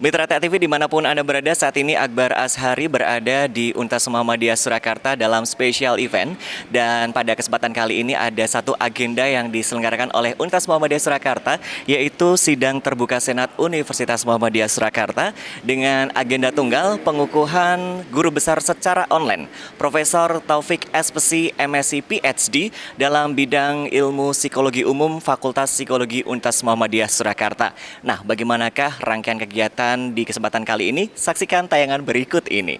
Mitra Tek TV dimanapun Anda berada, saat ini Akbar Ashari berada di Untas Muhammadiyah Surakarta dalam special event. Dan pada kesempatan kali ini ada satu agenda yang diselenggarakan oleh Untas Muhammadiyah Surakarta, yaitu Sidang Terbuka Senat Universitas Muhammadiyah Surakarta dengan agenda tunggal pengukuhan guru besar secara online, Profesor Taufik SPC MSc PhD dalam bidang ilmu psikologi umum Fakultas Psikologi Untas Muhammadiyah Surakarta. Nah, bagaimanakah rangkaian kegiatan di kesempatan kali ini? Saksikan tayangan berikut ini.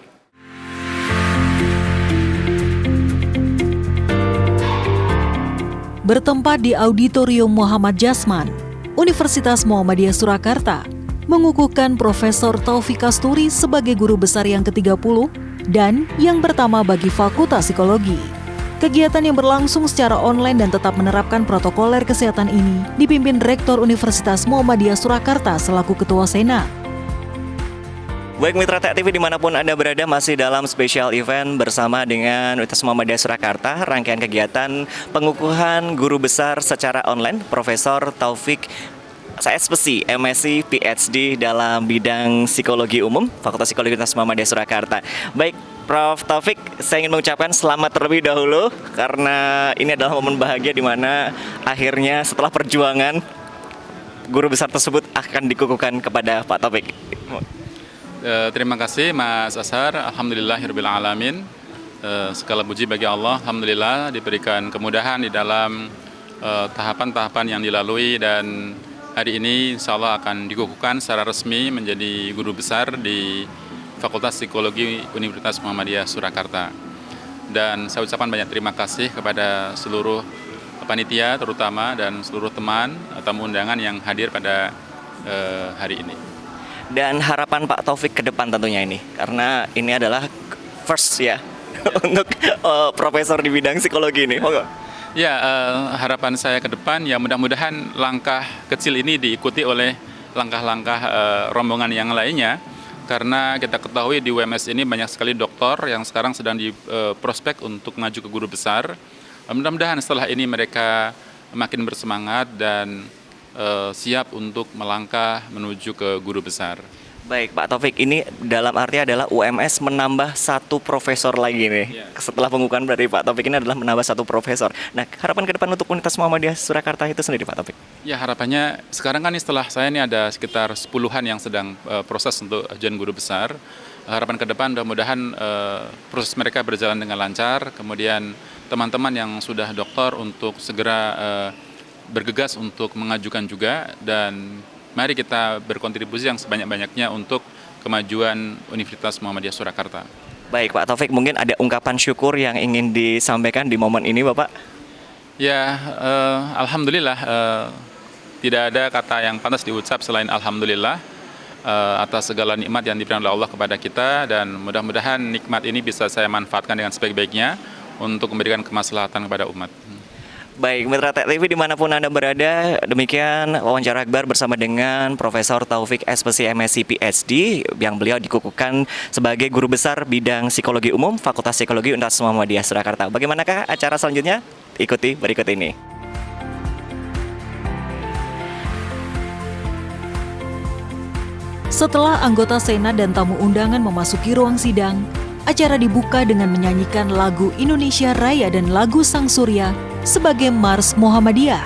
Bertempat di Auditorium Muhammad Jasman, Universitas Muhammadiyah Surakarta mengukuhkan Profesor Taufik Kasturi sebagai guru besar yang ke-30 dan yang pertama bagi Fakultas Psikologi. Kegiatan yang berlangsung secara online dan tetap menerapkan protokoler kesehatan ini dipimpin Rektor Universitas Muhammadiyah Surakarta selaku Ketua Senat. Baik Mitra Tek TV dimanapun Anda berada, masih dalam special event bersama dengan Universitas Muhammadiyah Surakarta. Rangkaian kegiatan pengukuhan guru besar secara online, Profesor Taufik SPC MSc PhD dalam bidang psikologi umum Fakultas Psikologi Universitas Muhammadiyah Surakarta. Baik Prof. Taufik, saya ingin mengucapkan selamat terlebih dahulu karena ini adalah momen bahagia di mana akhirnya setelah perjuangan guru besar tersebut akan dikukuhkan kepada Pak Taufik. Terima kasih Mas Ashar, alhamdulillahirrabbilalamin. Segala puji bagi Allah, alhamdulillah diberikan kemudahan di dalam tahapan-tahapan yang dilalui, dan hari ini insya Allah akan dikukuhkan secara resmi menjadi guru besar di Fakultas Psikologi Universitas Muhammadiyah Surakarta. Dan saya ucapkan banyak terima kasih kepada seluruh panitia terutama dan seluruh teman tamu undangan yang hadir pada hari ini. Dan harapan Pak Taufik ke depan tentunya ini, karena ini adalah first ya untuk profesor di bidang psikologi ini. Ya, harapan saya ke depan ya mudah-mudahan langkah kecil ini diikuti oleh langkah-langkah rombongan yang lainnya, karena kita ketahui di UMS ini banyak sekali doktor yang sekarang sedang diprospek untuk maju ke guru besar. Mudah-mudahan setelah ini mereka makin bersemangat dan siap untuk melangkah menuju ke guru besar. Baik Pak Taufik, ini dalam arti adalah UMS menambah satu profesor lagi nih. Ya. Setelah pengukuhan dari Pak Taufik ini adalah menambah satu profesor. Nah, harapan ke depan untuk Universitas Muhammadiyah Surakarta itu sendiri Pak Taufik? Ya, harapannya sekarang kan setelah saya ini ada sekitar 10-an yang sedang proses untuk ujian guru besar. Harapan ke depan mudah-mudahan proses mereka berjalan dengan lancar. Kemudian teman-teman yang sudah doktor untuk segera bergegas untuk mengajukan juga, dan mari kita berkontribusi yang sebanyak-banyaknya untuk kemajuan Universitas Muhammadiyah Surakarta. Baik Pak Taufik, mungkin ada ungkapan syukur yang ingin disampaikan di momen ini Bapak? Ya, alhamdulillah, tidak ada kata yang pantas diucap selain alhamdulillah atas segala nikmat yang diberikan oleh Allah kepada kita, dan mudah-mudahan nikmat ini bisa saya manfaatkan dengan sebaik-baiknya untuk memberikan kemaslahatan kepada umat. Baik, Mitra Tek TV dimanapun Anda berada, demikian wawancara Akbar bersama dengan Profesor Taufik SPC MSc PhD yang beliau dikukuhkan sebagai guru besar bidang psikologi umum Fakultas Psikologi Universitas Muhammadiyah Surakarta. Bagaimanakah acara selanjutnya? Ikuti berikut ini. Setelah anggota Senat dan tamu undangan memasuki ruang sidang, acara dibuka dengan menyanyikan lagu Indonesia Raya dan lagu Sang Surya sebagai Mars Muhammadiyah.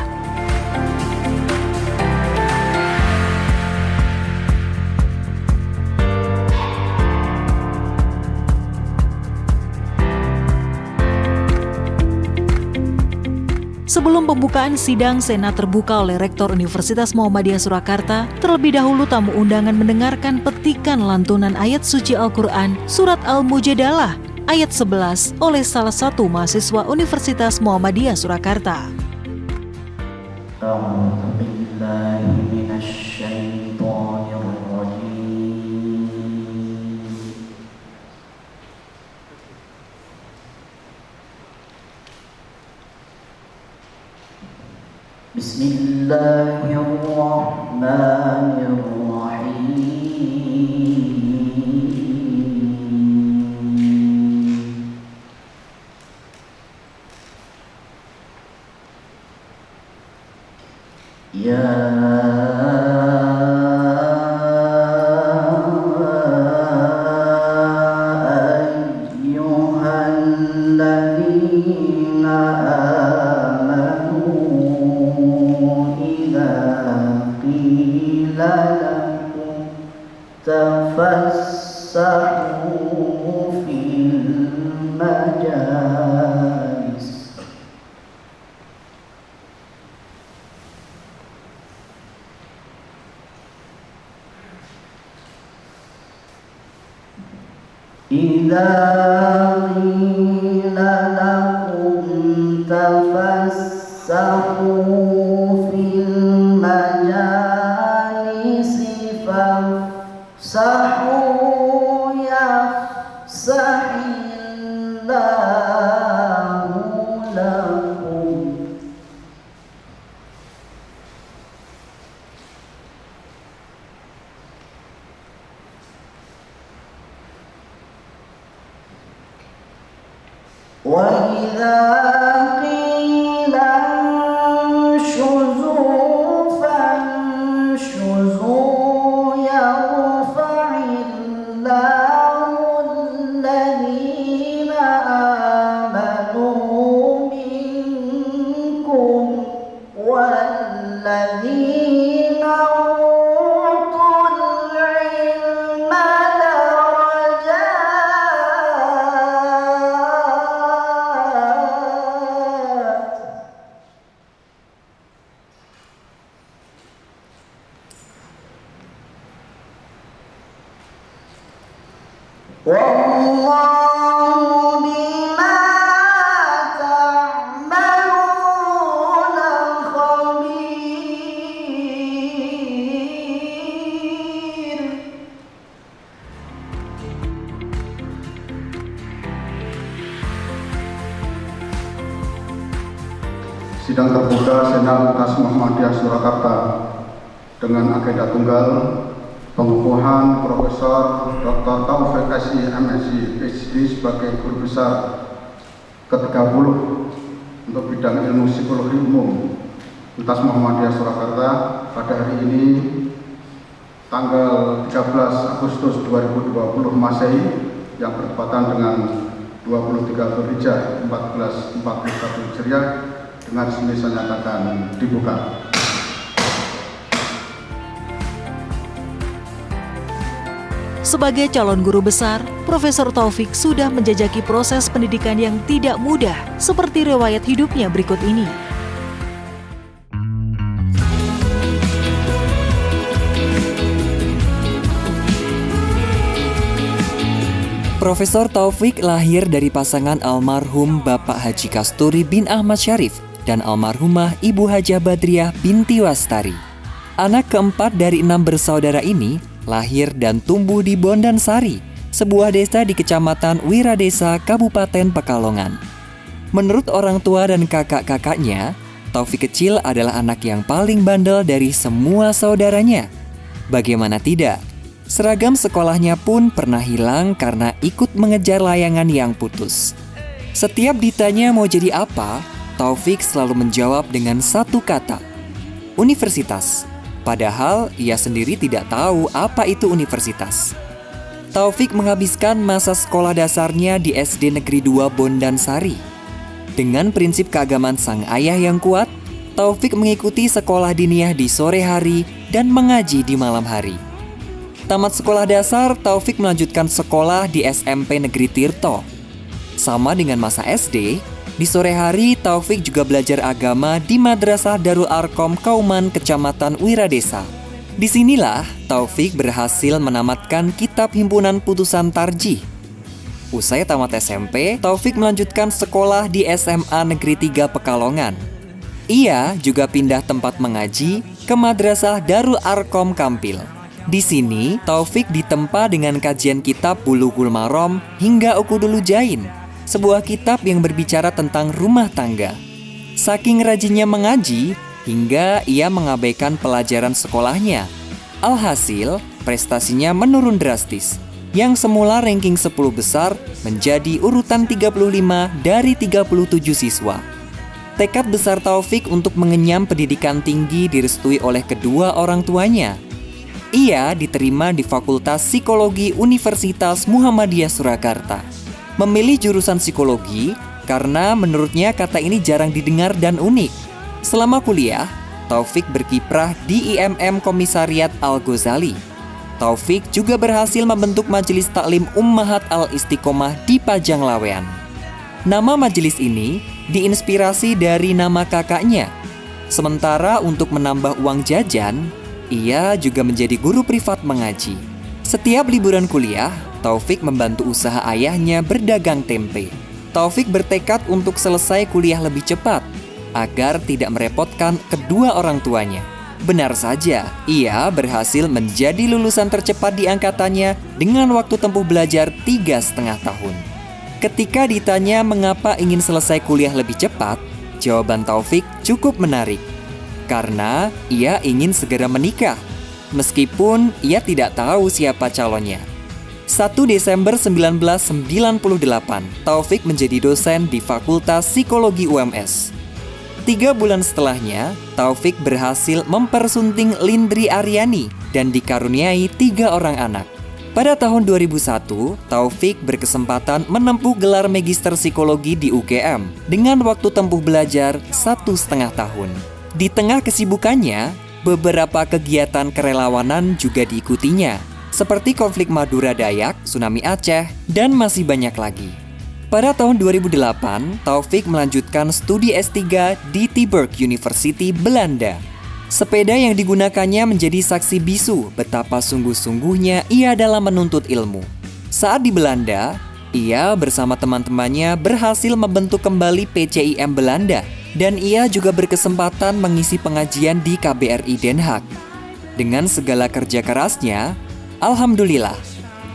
Sebelum pembukaan sidang Senat terbuka oleh Rektor Universitas Muhammadiyah Surakarta, terlebih dahulu tamu undangan mendengarkan petikan lantunan ayat suci Al-Quran Surat Al-Mujadalah ayat 11 oleh salah satu mahasiswa Universitas Muhammadiyah Surakarta. Ya تفسحوا في المجالس إذا قيل لكم تفسحوا في المجالس فافسحوا يفسح الله لكم وإذا قيل انشزوا فانشزوا يرفع الله الذين آمنوا منكم والذين أوتوا العلم درجات والله بما تعملون خبير. Sidang terbuka Senat UNAS Muhammadiyah Surakarta dengan agenda tunggal pengukuhan Profesor Dr. Taufik SI MSc PhD sebagai guru besar ke-30 untuk bidang ilmu psikologi umum UNAS Muhammadiyah Surakarta pada hari ini tanggal 13 Agustus 2020 Masehi yang bertepatan dengan 23 Dzulhijjah 1441 Hijriah dengan resmi saya nyatakan dibuka. Sebagai calon guru besar, Profesor Taufik sudah menjajaki proses pendidikan yang tidak mudah, seperti riwayat hidupnya berikut ini. Profesor Taufik lahir dari pasangan almarhum Bapak Haji Kasturi bin Ahmad Syarif dan almarhumah Ibu Hajah Badriah binti Wastari. Anak keempat dari 6 bersaudara ini lahir dan tumbuh di Bondansari, sebuah desa di Kecamatan Wiradesa, Kabupaten Pekalongan. Menurut orang tua dan kakak-kakaknya, Taufik kecil adalah anak yang paling bandel dari semua saudaranya. Bagaimana tidak, seragam sekolahnya pun pernah hilang karena ikut mengejar layangan yang putus. Setiap ditanya mau jadi apa, Taufik selalu menjawab dengan satu kata, universitas. Padahal ia sendiri tidak tahu apa itu universitas. Taufik menghabiskan masa sekolah dasarnya di SD Negeri 2 Bondansari. Dengan prinsip keagamaan sang ayah yang kuat, Taufik mengikuti sekolah diniyah di sore hari dan mengaji di malam hari. Tamat sekolah dasar, Taufik melanjutkan sekolah di SMP Negeri Tirto. Sama dengan masa SD, di sore hari Taufik juga belajar agama di Madrasah Darul Arkom Kauman Kecamatan Wiradesa. Disinilah Taufik berhasil menamatkan kitab himpunan putusan tarjih. Usai tamat SMP, Taufik melanjutkan sekolah di SMA Negeri 3 Pekalongan. Ia juga pindah tempat mengaji ke Madrasah Darul Arkom Kampil. Di sini, Taufik ditempa dengan kajian kitab Bulughul Maram hingga Uqudul Jain, sebuah kitab yang berbicara tentang rumah tangga. Saking rajinnya mengaji, hingga ia mengabaikan pelajaran sekolahnya. Alhasil, prestasinya menurun drastis. Yang semula ranking 10 besar menjadi urutan 35 dari 37 siswa. Tekad besar Taufik untuk mengenyam pendidikan tinggi direstui oleh kedua orang tuanya. Ia diterima di Fakultas Psikologi Universitas Muhammadiyah Surakarta. Memilih jurusan psikologi karena menurutnya kata ini jarang didengar dan unik. Selama kuliah, Taufik berkiprah di IMM Komisariat Al-Ghazali. Taufik juga berhasil membentuk Majelis Taklim Ummahat Al-Istiqomah di Pajang Lawean. Nama majelis ini diinspirasi dari nama kakaknya. Sementara untuk menambah uang jajan, ia juga menjadi guru privat mengaji. Setiap liburan kuliah, Taufik membantu usaha ayahnya berdagang tempe. Taufik bertekad untuk selesai kuliah lebih cepat agar tidak merepotkan kedua orang tuanya. Benar saja, ia berhasil menjadi lulusan tercepat di angkatannya dengan waktu tempuh belajar 3,5 tahun. Ketika ditanya mengapa ingin selesai kuliah lebih cepat, jawaban Taufik cukup menarik. Karena ia ingin segera menikah, meskipun ia tidak tahu siapa calonnya. 1 Desember 1998, Taufik menjadi dosen di Fakultas Psikologi UMS. 3 bulan setelahnya, Taufik berhasil mempersunting Lindri Aryani dan dikaruniai 3 orang anak. Pada tahun 2001, Taufik berkesempatan menempuh gelar Magister Psikologi di UGM dengan waktu tempuh belajar 1,5 tahun. Di tengah kesibukannya, beberapa kegiatan kerelawanan juga diikutinya, seperti konflik Madura Dayak, tsunami Aceh, dan masih banyak lagi. Pada tahun 2008, Taufik melanjutkan studi S3 di Tilburg University, Belanda. Sepeda yang digunakannya menjadi saksi bisu betapa sungguh-sungguhnya ia dalam menuntut ilmu. Saat di Belanda, ia bersama teman-temannya berhasil membentuk kembali PCIM Belanda dan ia juga berkesempatan mengisi pengajian di KBRI Den Haag. Dengan segala kerja kerasnya, alhamdulillah,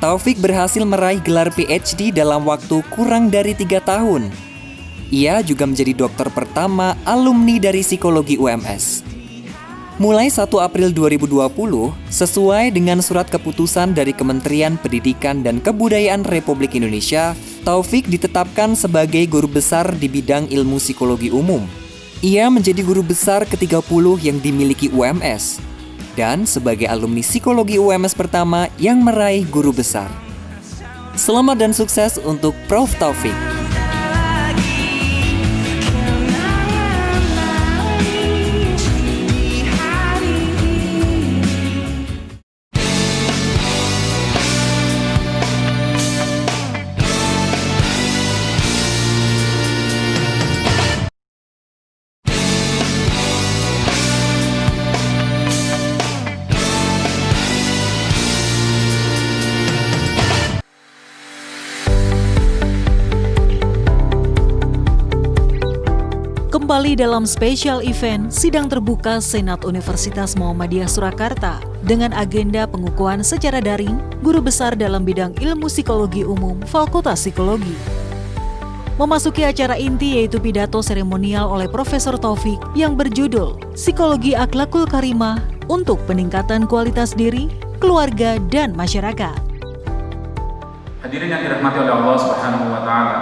Taufik berhasil meraih gelar PhD dalam waktu kurang dari 3 tahun. Ia juga menjadi dokter pertama alumni dari psikologi UMS. Mulai 1 April 2020, sesuai dengan surat keputusan dari Kementerian Pendidikan dan Kebudayaan Republik Indonesia, Taufik ditetapkan sebagai guru besar di bidang ilmu psikologi umum. Ia menjadi guru besar ke-30 yang dimiliki UMS. Dan sebagai alumni psikologi UMS pertama yang meraih guru besar. Selamat dan sukses untuk Prof. Taufik. Kembali dalam spesial event Sidang Terbuka Senat Universitas Muhammadiyah Surakarta dengan agenda pengukuhan secara daring guru besar dalam bidang ilmu psikologi umum Fakultas Psikologi. Memasuki acara inti yaitu pidato seremonial oleh Profesor Taufik yang berjudul Psikologi Akhlakul Karimah untuk peningkatan kualitas diri, keluarga, dan masyarakat. Hadirin yang dirahmati oleh Allah Subhanahu wa Ta'ala,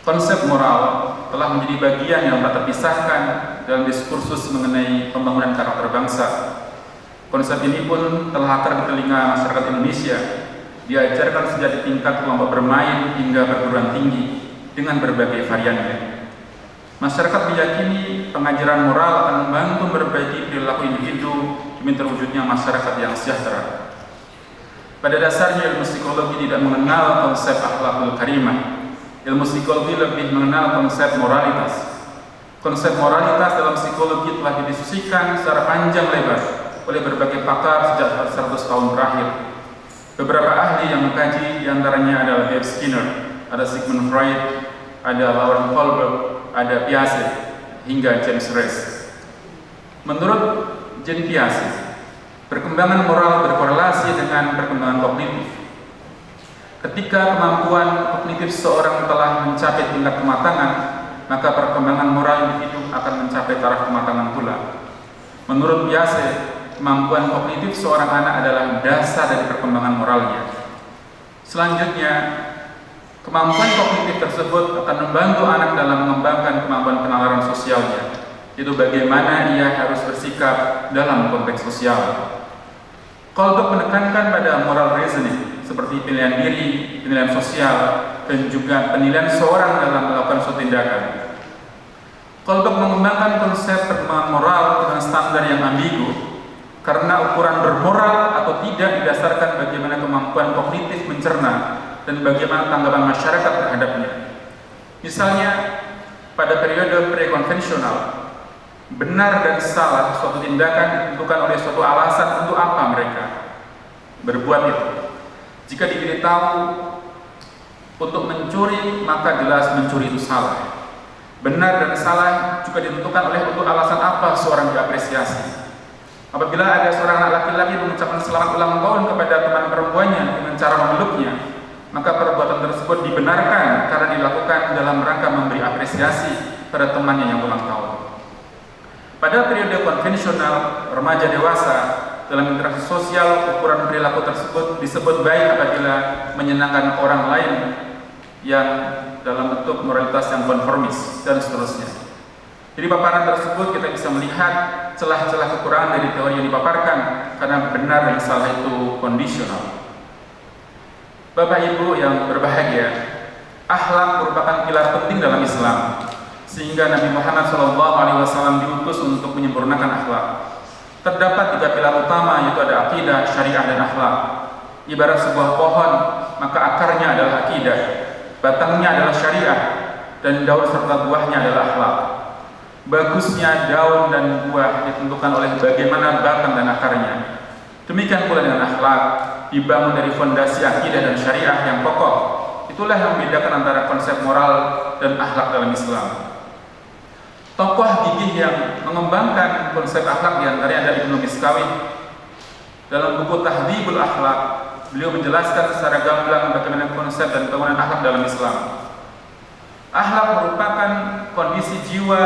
konsep moral telah menjadi bagian yang tak terpisahkan dalam diskursus mengenai pembangunan karakter bangsa. Konsep ini pun telah akar di telinga masyarakat Indonesia, diajarkan sejak di tingkat kelompok bermain hingga perguruan tinggi dengan berbagai variannya. Masyarakat meyakini pengajaran moral akan membantu memperbaiki perilaku individu demi terwujudnya masyarakat yang sejahtera. Pada dasarnya ilmu psikologi tidak mengenal konsep akhlakul karimah. Ilmu psikologi lebih mengenal konsep moralitas. Konsep moralitas dalam psikologi telah didiskusikan secara panjang lebar oleh berbagai pakar sejak 100 tahun terakhir. Beberapa ahli yang mengkaji diantaranya adalah Dave Skinner, ada Sigmund Freud, ada Lauren Kohlberg, ada Piaget, hingga James Reyes. Menurut Jean Piaget, perkembangan moral berkorelasi dengan perkembangan kognitif. Ketika kemampuan kognitif seseorang telah mencapai tingkat kematangan, maka perkembangan moral individu akan mencapai taraf kematangan pula. Menurut Piaget, kemampuan kognitif seorang anak adalah dasar dari perkembangan moralnya. Selanjutnya, kemampuan kognitif tersebut akan membantu anak dalam mengembangkan kemampuan penalaran sosialnya, yaitu bagaimana ia harus bersikap dalam konteks sosial. Kohlberg menekankan pada moral reasoning, seperti pilihan diri, penilaian sosial, dan juga penilaian seorang dalam melakukan suatu tindakan. Kohlberg mengembangkan konsep perkembangan moral dengan standar yang ambigu, karena ukuran bermoral atau tidak didasarkan bagaimana kemampuan kognitif mencerna dan bagaimana tanggapan masyarakat terhadapnya. Misalnya, pada periode prekonvensional, benar dan salah suatu tindakan ditentukan oleh suatu alasan untuk apa mereka berbuat itu. Jika diberitahu untuk mencuri, maka jelas mencuri itu salah. Benar dan salah juga ditentukan oleh untuk alasan apa seorang diapresiasi. Apabila ada seorang anak laki-laki mengucapkan selamat ulang tahun kepada teman perempuannya dengan cara memeluknya, maka perbuatan tersebut dibenarkan karena dilakukan dalam rangka memberi apresiasi pada temannya yang ulang tahun. Pada periode konvensional, remaja dewasa, dalam interaksi sosial, ukuran perilaku tersebut disebut baik apabila menyenangkan orang lain yang dalam bentuk moralitas yang konformis, dan seterusnya. Jadi paparan tersebut kita bisa melihat celah-celah kekurangan dari teori yang dipaparkan, karena benar dan salah itu kondisional. Bapak Ibu yang berbahagia, akhlak merupakan pilar penting dalam Islam, sehingga Nabi Muhammad SAW diutus untuk menyempurnakan akhlak. Terdapat 3 pilar utama, yaitu ada akidah, syariah, dan akhlak. Ibarat sebuah pohon, maka akarnya adalah akidah, batangnya adalah syariah, dan daun serta buahnya adalah akhlak. Bagusnya daun dan buah ditentukan oleh bagaimana batang dan akarnya. Demikian pula dengan akhlak, dibangun dari fondasi akidah dan syariah yang kokoh. Itulah yang membedakan antara konsep moral dan akhlak dalam Islam. Tokoh gigih yang mengembangkan konsep akhlak diantaranya ada Ibnu Miskawi. Dalam buku Tahdhibul Akhlak, beliau menjelaskan secara gamblang bagaimana konsep dan bangunan akhlak dalam Islam. Akhlak merupakan kondisi jiwa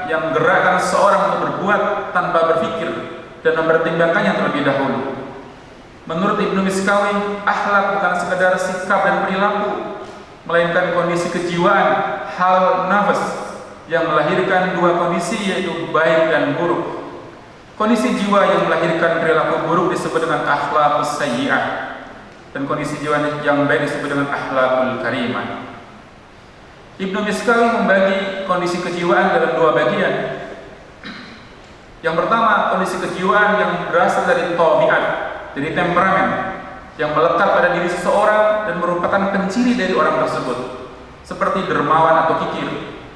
yang menggerakkan seorang untuk berbuat tanpa berpikir dan mempertimbangkannya terlebih dahulu. Menurut Ibnu Miskawi, akhlak bukan sekedar sikap dan perilaku, melainkan kondisi kejiwaan, hal nafas, yang melahirkan 2 kondisi, yaitu baik dan buruk. Kondisi jiwa yang melahirkan perilaku buruk disebut dengan akhlaqus sayyi'ah, dan kondisi jiwa yang baik disebut dengan akhlaqul karimah. Ibnu Miskawi membagi kondisi kejiwaan dalam 2 bagian. Yang pertama, kondisi kejiwaan yang berasal dari tabiat, dari temperamen, yang melekat pada diri seseorang dan merupakan penciri dari orang tersebut, seperti dermawan atau kikir,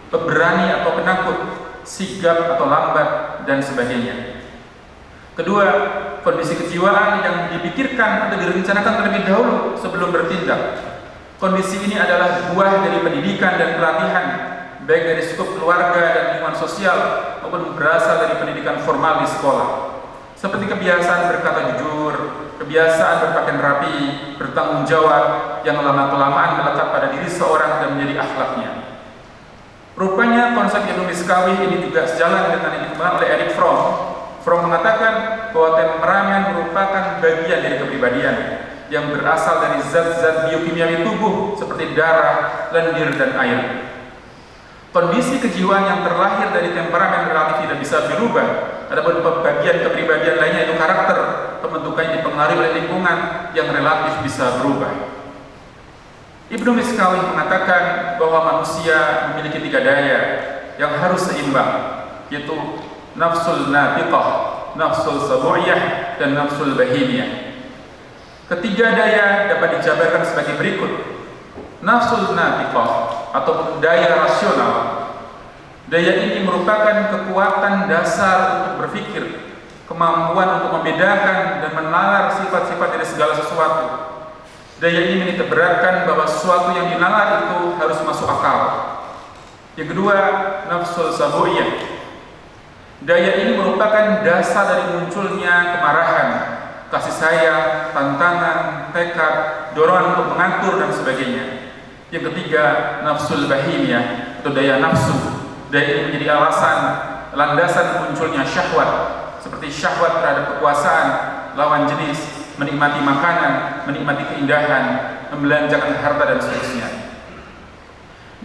pemberani atau penakut, sigap atau lambat, dan sebagainya. Kedua, kondisi kejiwaan yang dipikirkan atau direncanakan terlebih dahulu sebelum bertindak. Kondisi ini adalah buah dari pendidikan dan pelatihan, baik dari skup keluarga dan lingkungan sosial maupun berasal dari pendidikan formal di sekolah. Seperti kebiasaan berkata jujur, kebiasaan berpakaian rapi, bertanggung jawab, yang lama-kelamaan melekat pada diri seorang dan menjadi akhlaknya. Rupanya konsep Ibnu Miskawi ini juga sejalan dengan yang dikembangkan oleh Erich Fromm. Fromm mengatakan bahwa temperamen merupakan bagian dari kepribadian yang berasal dari zat-zat biokimiawi tubuh seperti darah, lendir, dan air. Kondisi kejiwaan yang terlahir dari temperamen relatif tidak bisa berubah. Adapun bagian kepribadian lainnya, yaitu karakter, pembentukannya dipengaruhi oleh lingkungan yang relatif bisa berubah. Ibnu Miskawi mengatakan bahwa manusia memiliki 3 daya yang harus seimbang, yaitu nafsul natiqah, nafsul sabu'iyah, dan nafsul bahimiyah. Ketiga daya dapat dijabarkan sebagai berikut. Nafsul natiqah atau daya rasional. Daya ini merupakan kekuatan dasar untuk berpikir, kemampuan untuk membedakan dan menalar sifat-sifat dari segala sesuatu. Daya ini meniteberatkan bahwa sesuatu yang dinalar itu harus masuk akal. Yang kedua, nafsul sabu'iyah. Daya ini merupakan dasar dari munculnya kemarahan, kasih sayang, tantangan, tekad, dorongan untuk mengatur, dan sebagainya. Yang ketiga, nafsul bahimiyah atau daya nafsu. Daya ini menjadi alasan, landasan munculnya syahwat, seperti syahwat terhadap kekuasaan, lawan jenis, menikmati makanan, menikmati keindahan, membelanjakan harta, dan seterusnya.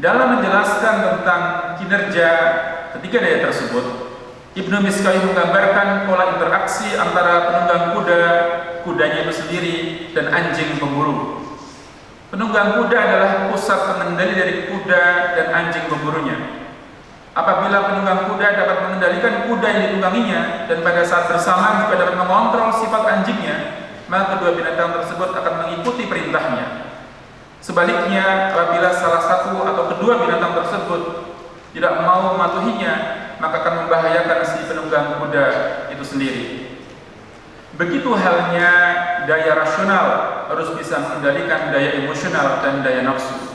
Dalam menjelaskan tentang kinerja ketiga daya tersebut, Ibnu Miskawi menggambarkan pola interaksi antara penunggang kuda, kudanya itu sendiri, dan anjing pemburu. Penunggang kuda adalah pusat pengendali dari kuda dan anjing pemburunya. Apabila penunggang kuda dapat mengendalikan kuda yang ditungganginya dan pada saat bersamaan juga dapat mengontrol sifat anjingnya, maka kedua binatang tersebut akan mengikuti perintahnya. Sebaliknya, apabila salah satu atau kedua binatang tersebut tidak mau mematuhinya, maka akan membahayakan si penunggang kuda itu sendiri. Begitu halnya daya rasional harus bisa mengendalikan daya emosional dan daya nafsu.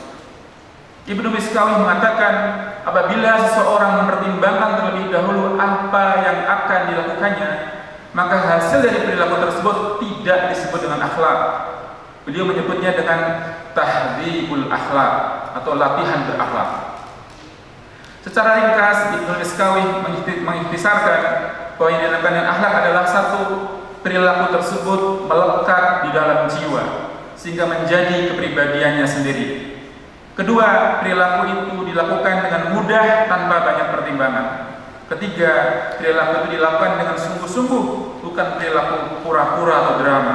Ibnu Miskawi mengatakan, apabila seseorang mempertimbangkan terlebih dahulu apa yang akan dilakukannya, maka hasil dari perilaku tersebut tidak disebut dengan akhlak. Beliau menyebutnya dengan tahdhibul akhlak atau latihan berakhlak. Secara ringkas, Ibnu Miskawi mengikhtisarkan bahwa yang dinamakan dengan akhlak adalah satu, perilaku tersebut melekat di dalam jiwa sehingga menjadi kepribadiannya sendiri. Kedua, perilaku itu dilakukan dengan mudah tanpa banyak pertimbangan. Ketiga, perilaku itu dilakukan dengan sungguh-sungguh, bukan perilaku pura-pura atau drama.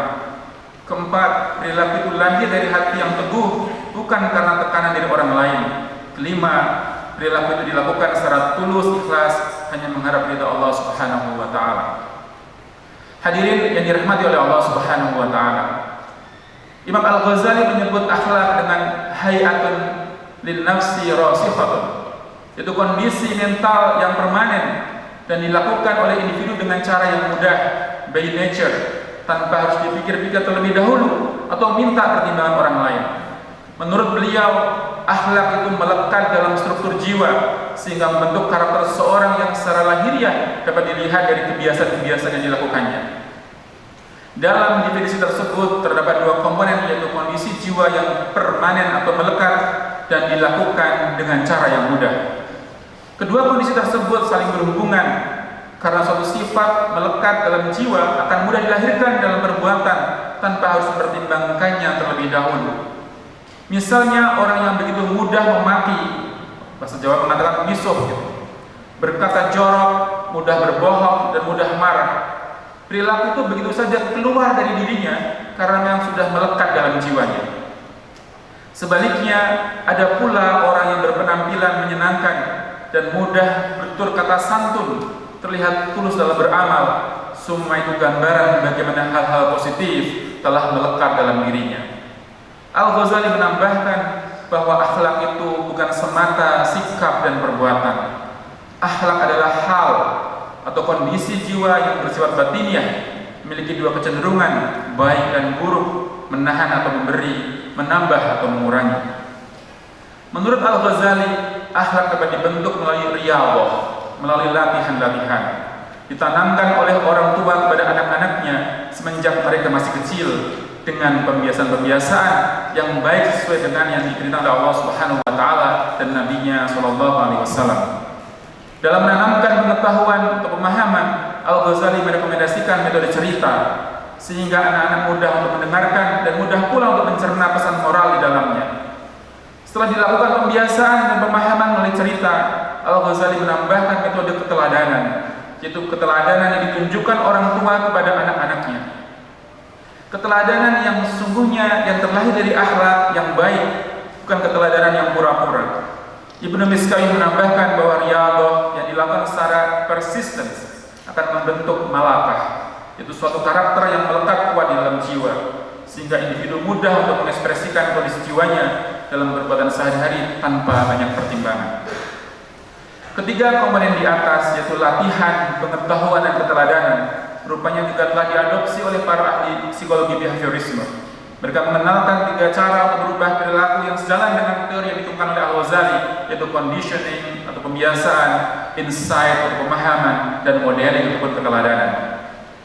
Keempat, perilaku itu lahir dari hati yang teguh, bukan karena tekanan dari orang lain. Kelima, perilaku itu dilakukan secara tulus, ikhlas, hanya mengharap ridha Allah Subhanahu wa taala. Hadirin yang dirahmati oleh Allah Subhanahu wa taala. Imam Al-Ghazali menyebut akhlak dengan hayatun lin nafsi rasikhatun. Itu kondisi mental yang permanen dan dilakukan oleh individu dengan cara yang mudah, by nature, tanpa harus dipikir-pikir terlebih dahulu atau minta pertimbangan orang lain. Menurut beliau, akhlak itu melekat dalam struktur jiwa sehingga membentuk karakter seseorang yang secara lahiriah dapat dilihat dari kebiasaan-kebiasaan yang dilakukannya. Dalam definisi tersebut terdapat dua komponen, yaitu kondisi jiwa yang permanen atau melekat dan dilakukan dengan cara yang mudah. Kedua kondisi tersebut saling berhubungan karena suatu sifat melekat dalam jiwa akan mudah dilahirkan dalam perbuatan tanpa harus mempertimbangkannya terlebih dahulu. Misalnya orang yang begitu mudah memaki, bahasa Jawa mengatakan misuh gitu, berkata jorok, mudah berbohong dan mudah marah. Perilaku itu begitu saja keluar dari dirinya karena memang sudah melekat dalam jiwanya. Sebaliknya, ada pula orang yang berpenampilan menyenangkan dan mudah bertutur kata santun, terlihat tulus dalam beramal. Semua itu gambaran bagaimana hal-hal positif telah melekat dalam dirinya. Al-Ghazali menambahkan bahwa akhlak itu bukan semata sikap dan perbuatan. Akhlak adalah hal atau kondisi jiwa yang bersifat batiniah, memiliki dua kecenderungan, baik dan buruk, menahan atau memberi, menambah atau mengurangi. Menurut Al-Ghazali, akhlak dapat dibentuk melalui riyadhah, melalui latihan-latihan, ditanamkan oleh orang tua kepada anak-anaknya semenjak mereka masih kecil dengan pembiasaan-pembiasaan yang baik sesuai dengan yang diperintahkan oleh Allah Subhanahu wa taala dan nabinya sallallahu alaihi wasallam. Dalam menanamkan pengetahuan atau pemahaman, Al-Ghazali merekomendasikan metode cerita sehingga anak-anak mudah untuk mendengarkan dan mudah pula untuk mencerna pesan moral di dalamnya. Setelah dilakukan pembiasaan dan pemahaman melalui cerita, Al-Ghazali menambahkan metode keteladanan, yaitu keteladanan yang ditunjukkan orang tua kepada anak-anaknya. Keteladanan yang sesungguhnya yang terlahir dari akhlak yang baik, bukan keteladanan yang pura-pura. Ibnu Miskawi menambahkan bahwa riyadhah yang dilakukan secara persistence akan membentuk malakah, yaitu suatu karakter yang melekat kuat di dalam jiwa, sehingga individu mudah untuk mengekspresikan kondisi jiwanya dalam perbuatan sehari-hari tanpa banyak pertimbangan. Ketiga komponen di atas, yaitu latihan, pengetahuan, dan keteladanan, rupanya juga telah diadopsi oleh para ahli psikologi behaviorisme. Mereka mengenalkan tiga cara untuk berubah perilaku yang sejalan dengan teori yang ditemukan oleh Al-Ghazali, yaitu conditioning atau pembiasaan, insight atau pemahaman, dan modeling ataupun keteladanan.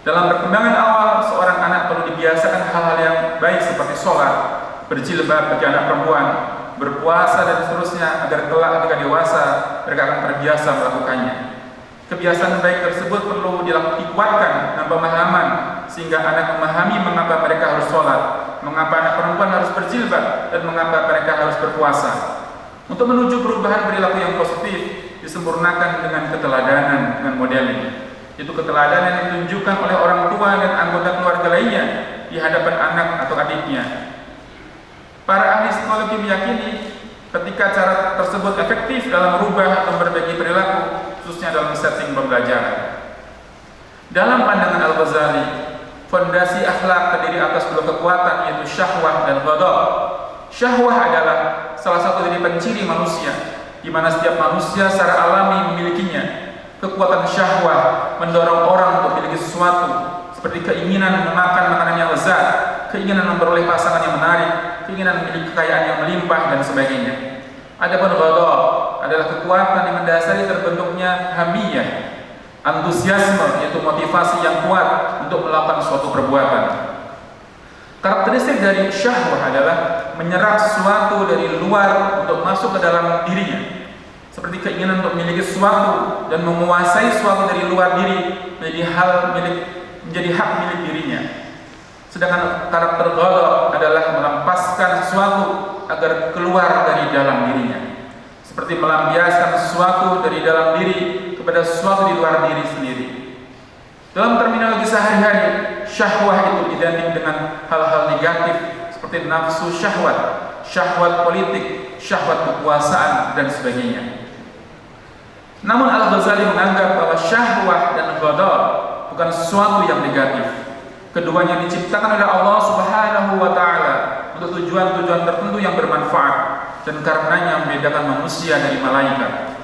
Dalam perkembangan awal, seorang anak perlu dibiasakan hal-hal yang baik seperti sholat, berjilbab bagi anak perempuan, berpuasa dan seterusnya agar kelak ketika dewasa mereka akan terbiasa melakukannya. Kebiasaan baik tersebut perlu dikuatkan dengan pemahaman sehingga anak memahami mengapa mereka harus sholat, mengapa anak perempuan harus berjilbab, dan mengapa mereka harus berpuasa. Untuk menuju perubahan perilaku yang positif disempurnakan dengan keteladanan, dengan modeling. Itu keteladanan yang ditunjukkan oleh orang tua dan anggota keluarga lainnya di hadapan anak atau adiknya. Para ahli psikologi meyakini ketika cara tersebut efektif dalam merubah atau memperbaiki perilaku, khususnya dalam setting pembelajaran. Dalam pandangan Al-Ghazali, fondasi akhlak terdiri atas dua kekuatan, yaitu syahwah dan ghadab. Syahwah adalah salah satu dari penciri manusia, di mana setiap manusia secara alami memilikinya. Kekuatan syahwah mendorong orang untuk memiliki sesuatu, seperti keinginan memakan makanan yang lezat, keinginan memperoleh pasangan yang menarik, keinginan memiliki kekayaan yang melimpah, dan sebagainya. Adapun ghadab adalah kekuatan yang mendasari terbentuknya hamiyah, antusiasme, yaitu motivasi yang kuat untuk melakukan suatu perbuatan. Karakteristik dari syahwah adalah menyerap sesuatu dari luar untuk masuk ke dalam dirinya, seperti keinginan untuk memiliki sesuatu dan menguasai sesuatu dari luar diri menjadi hak milik dirinya. Sedangkan karakter ghadab adalah melepaskan sesuatu agar keluar dari dalam dirinya, seperti melampiaskan sesuatu dari dalam diri kepada sesuatu di luar diri sendiri. Dalam terminologi sehari-hari, syahwah itu identik dengan hal-hal negatif seperti nafsu syahwat, syahwat politik, syahwat kekuasaan, dan sebagainya. Namun Al-Ghazali menganggap bahwa syahwah dan ghadab bukan sesuatu yang negatif. Keduanya diciptakan oleh Allah Subhanahu wa Ta'ala untuk tujuan-tujuan tertentu yang bermanfaat, dan karenanya membedakan manusia dari malaikat.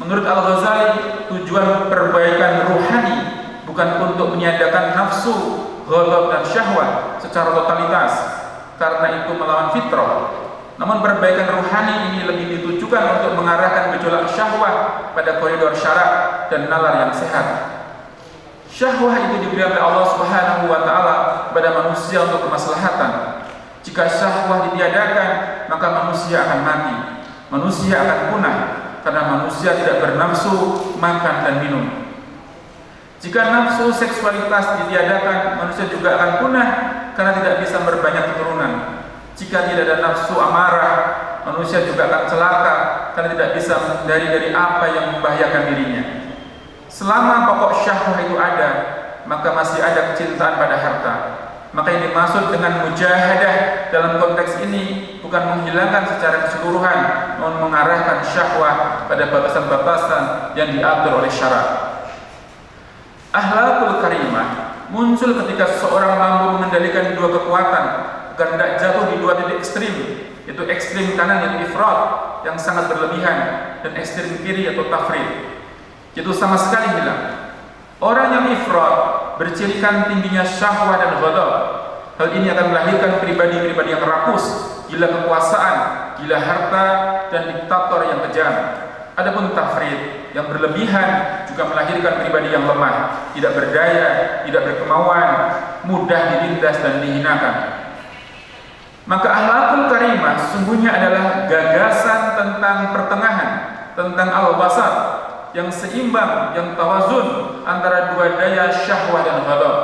Menurut Al-Ghazali, tujuan perbaikan ruhani bukan untuk meniadakan nafsu, ghadab, dan syahwat secara totalitas, karena itu melawan fitrah. Namun perbaikan ruhani ini lebih ditujukan untuk mengarahkan gejolak syahwat pada koridor syarak dan nalar yang sehat. Syahwah itu diberikan oleh Allah Subhanahu wa Ta'ala kepada manusia untuk kemaslahatan. Jika syahwah ditiadakan, maka manusia akan mati, manusia akan punah, karena manusia tidak bernafsu makan dan minum. Jika nafsu seksualitas ditiadakan, manusia juga akan punah karena tidak bisa berbanyak keturunan. Jika tidak ada nafsu amarah, manusia juga akan celaka karena tidak bisa menghindari dari apa yang membahayakan dirinya. Selama pokok syahwah itu ada, maka masih ada kecintaan pada harta. Maka yang dimaksud dengan mujahadah dalam konteks ini bukan menghilangkan secara keseluruhan, namun mengarahkan syahwah pada batasan-batasan yang diatur oleh syarak. Akhlakul karimah muncul ketika seseorang mampu mengendalikan dua kekuatan agar tidak jatuh di dua titik ekstrim, yaitu ekstrim kanan yaitu ifrat yang sangat berlebihan, dan ekstrim kiri yaitu tafrid, itu sama sekali hilang. Orang yang ifrat bercirikan tingginya syahwah dan ghadab. Hal ini akan melahirkan pribadi-pribadi yang rakus, gila kekuasaan, gila harta, dan diktator yang kejam. Adapun tafrid yang berlebihan juga melahirkan pribadi yang lemah, tidak berdaya, tidak berkemauan, mudah ditindas dan dihinakan. Maka akhlakul karimah sesungguhnya adalah gagasan tentang pertengahan, tentang al-wasat, yang seimbang, yang tawazun antara dua daya syahwah dan ghadab.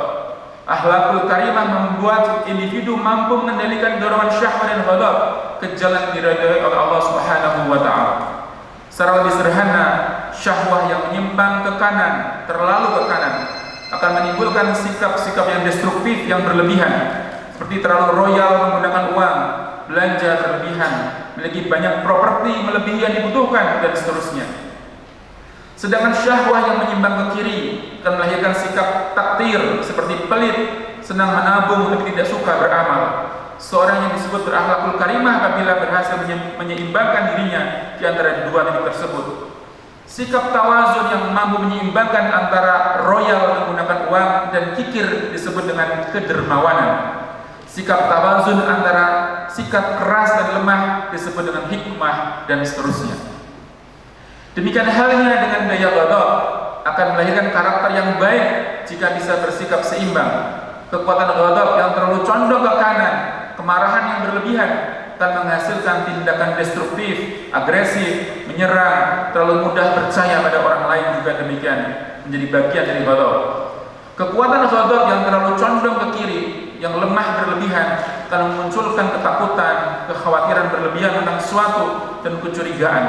Akhlakul karimah membuat individu mampu mengendalikan dorongan syahwah dan ghadab ke jalan diridhai oleh Allah Subhanahu wa Ta'ala. Secara lebih sederhana, syahwah yang menyimpang ke kanan, terlalu ke kanan, akan menimbulkan sikap-sikap yang destruktif yang berlebihan, seperti terlalu royal menggunakan uang, belanja berlebihan, memiliki banyak properti melebihi yang dibutuhkan, dan seterusnya. Sedangkan syahwah yang menyimbang ke kiri akan melahirkan sikap taktir seperti pelit, senang menabung, tapi tidak suka beramal. Seorang yang disebut berakhlakul karimah apabila berhasil menyeimbangkan dirinya di antara dua titik tersebut. Sikap tawazun yang mampu menyeimbangkan antara royal menggunakan uang dan kikir disebut dengan kedermawanan. Sikap tawazun antara sikap keras dan lemah disebut dengan hikmah, dan seterusnya. Demikian halnya dengan daya ghadab, akan melahirkan karakter yang baik jika bisa bersikap seimbang. Kekuatan ghadab yang terlalu condong ke kanan, kemarahan yang berlebihan, akan menghasilkan tindakan destruktif, agresif, menyerang, terlalu mudah percaya pada orang lain juga demikian, menjadi bagian dari ghadab. Kekuatan ghadab yang terlalu condong ke kiri, yang lemah berlebihan, akan memunculkan ketakutan, kekhawatiran berlebihan tentang sesuatu, dan kecurigaan.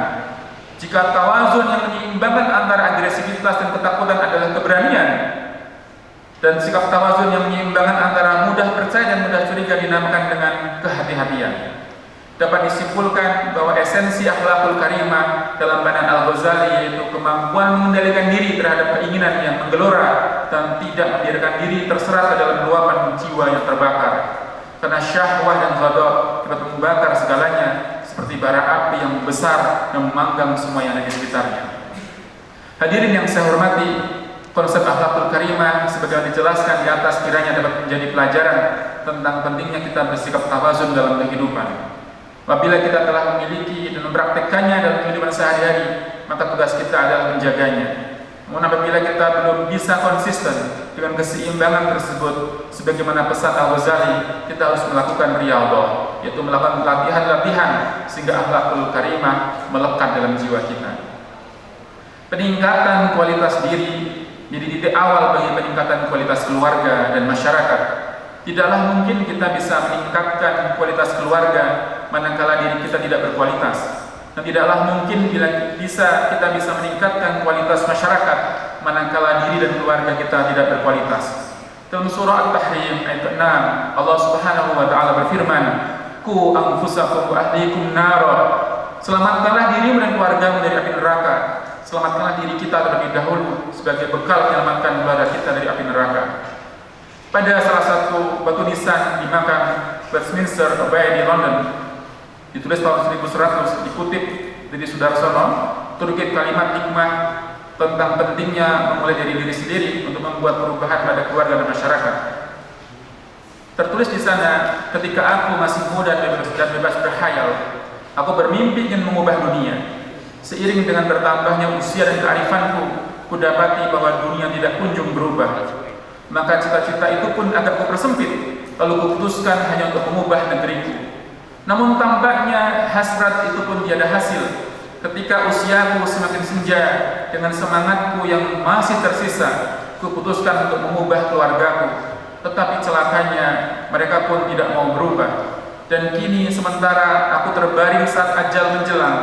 Jika tawazun yang menyeimbangkan antara agresivitas dan ketakutan adalah keberanian, dan sikap tawazun yang menyeimbangkan antara mudah percaya dan mudah curiga dinamakan dengan kehati-hatian. dapat disimpulkan bahwa esensi akhlakul karimah dalam pandangan Al-Ghazali yaitu kemampuan mengendalikan diri terhadap keinginan yang menggelora dan tidak membiarkan diri terserat ke dalam luapan jiwa yang terbakar. Karena syahwah dan ghadab dapat membakar segalanya seperti bara api yang besar dan memanggang semua yang ada di sekitarnya. Hadirin yang saya hormati, konsep akhlakul karimah sebagaimana dijelaskan di atas kiranya dapat menjadi pelajaran tentang pentingnya kita bersikap tawazun dalam kehidupan. Apabila kita telah memiliki dan mempraktekkannya dalam kehidupan sehari-hari, maka tugas kita adalah menjaganya. Namun apabila kita belum bisa konsisten dengan keseimbangan tersebut, sebagaimana pesan Al-Ghazali, kita harus melakukan riyadhah, yaitu melakukan latihan-latihan sehingga akhlakul karimah melekat dalam jiwa kita. Peningkatan kualitas diri jadi titik awal bagi peningkatan kualitas keluarga dan masyarakat. Tidaklah mungkin kita bisa meningkatkan kualitas keluarga manakala diri kita tidak berkualitas. Dan tidaklah mungkin bila kita bisa meningkatkan kualitas masyarakat manakala diri dan keluarga kita tidak berkualitas. Dalam surah At-Tahrim ayat 6, Allah Subhanahu wa taala berfirman, "Qu anfusakum wa ahlikum nara." Selamatkanlah dirimu dan keluargamu dari api neraka. Selamatkanlah diri kita terlebih dahulu sebagai bekal menyelamatkan keluarga kita dari api neraka. Pada salah satu batu nisan di makam Westminster Abbey di London, ditulis tahun 1100, dikutip dari Sudarsono, terukit kalimat hikmah tentang pentingnya memulai dari diri sendiri untuk membuat perubahan pada keluarga dan masyarakat. Tertulis di sana, ketika aku masih muda dan bebas berkhayal, aku bermimpi ingin mengubah dunia. Seiring dengan bertambahnya usia dan kearifanku, kudapati bahwa dunia tidak kunjung berubah. Maka cita-cita itu pun agak kupersempit, lalu kuputuskan hanya untuk mengubah negeriku. Namun tampaknya hasrat itu pun tiada hasil. Ketika usiaku semakin senja, dengan semangatku yang masih tersisa, kuputuskan untuk mengubah keluargaku. Tetapi celakanya, mereka pun tidak mau berubah. Dan kini sementara aku terbaring saat ajal menjelang,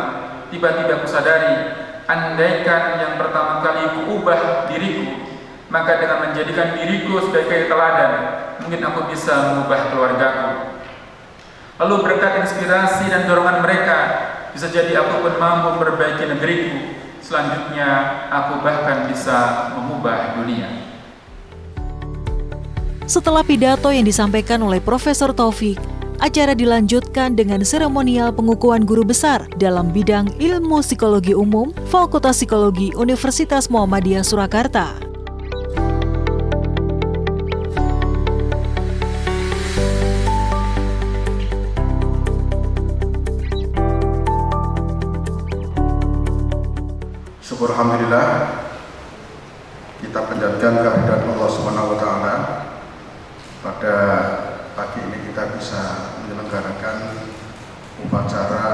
tiba-tiba kusadari, andaikan yang pertama kali kuubah diriku, maka dengan menjadikan diriku sebagai teladan, mungkin aku bisa mengubah keluargaku. Lalu berkat inspirasi dan dorongan mereka, bisa jadi aku pun mampu memperbaiki negeriku. Selanjutnya, aku bahkan bisa mengubah dunia. Setelah pidato yang disampaikan oleh Profesor Taufik, acara dilanjutkan dengan seremonial pengukuhan guru besar dalam bidang ilmu psikologi umum Fakultas Psikologi Universitas Muhammadiyah Surakarta. Syukur alhamdulillah kita panjatkan kehadirat Allah Subhanahu wa taala. Pada pagi ini kita bisa menyelenggarakan upacara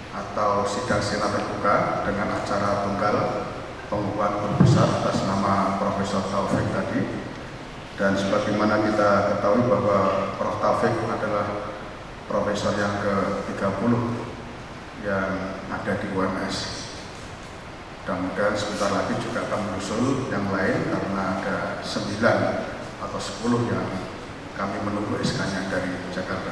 atau sidang senat terbuka dengan acara tunggal pengukuhan guru besar atas nama Profesor Taufik tadi. Dan sebagaimana kita ketahui bahwa Prof Taufik adalah profesor yang ke-30 yang ada di UMS. Mudah-mudahan sebentar lagi juga akan menyusul yang lain karena ada 9 atau 10 yang kami menunggu SK-nya dari Jakarta.